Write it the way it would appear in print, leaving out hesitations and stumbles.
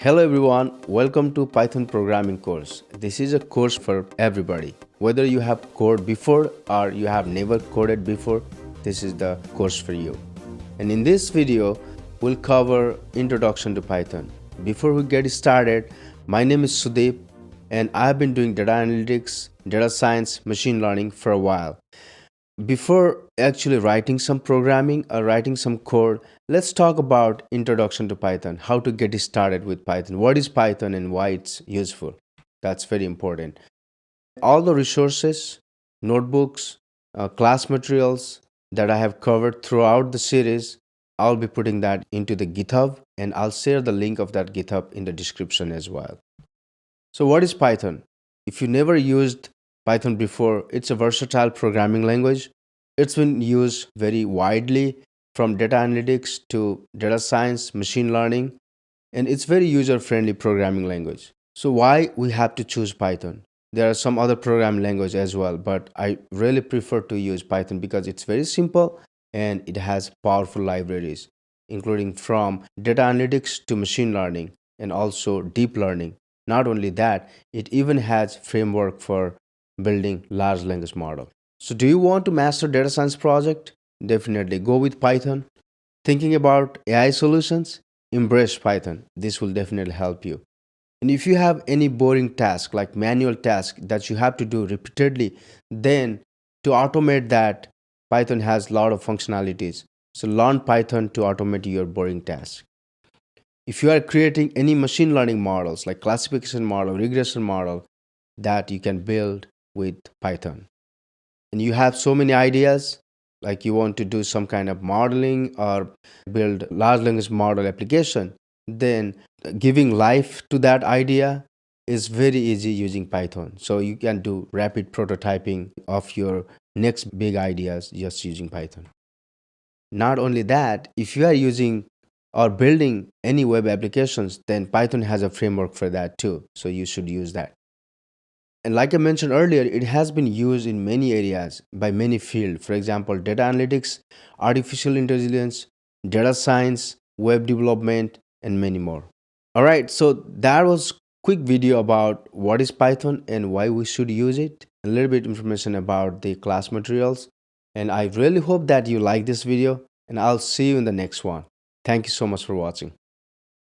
Hello everyone, welcome to Python programming course. This is a course for everybody. Whether you have coded before or you have never coded before, this is the course for you. And in this video, we'll cover introduction to Python. Before we get started, my name is Sudeep and I've been doing data analytics, data science, machine learning for a while. Before actually writing some programming or writing some code, let's talk about introduction to Python, how to get started with Python. What is Python and why it's useful? That's very important. All the resources, notebooks, class materials that I have covered throughout the series, I'll be putting that into the GitHub and I'll share the link of that GitHub in the description as well. So what is Python? If you never used Python before, it's a versatile programming language. It's been used very widely from data analytics to data science, machine learning, and it's very user-friendly programming language. So why we have to choose Python? There are some other programming language as well, but I really prefer to use Python because it's very simple and it has powerful libraries, including from data analytics to machine learning and also deep learning. Not only that, it even has framework for building large language model. So do you want to master data science project? Definitely go with Python. Thinking about AI solutions? Embrace Python. This will definitely help you. And if you have any boring task like manual task that you have to do repeatedly, then to automate that, Python has a lot of functionalities. So learn Python to automate your boring task. If you are creating any machine learning models like classification model, regression model that you can build with Python, and you have so many ideas like you want to do some kind of modeling or build large language model application, then giving life to that idea is very easy using Python. So you can do rapid prototyping of your next big ideas just using Python. Not only that, if you are using or building any web applications, then Python has a framework for that too, so you should use that. And like I mentioned earlier, it has been used in many areas by many fields. For example, data analytics, artificial intelligence, data science, web development, and many more. All right, so that was quick video about what is Python and why we should use it. A little bit information about the class materials. And I really hope that you like this video and I'll see you in the next one. Thank you so much for watching.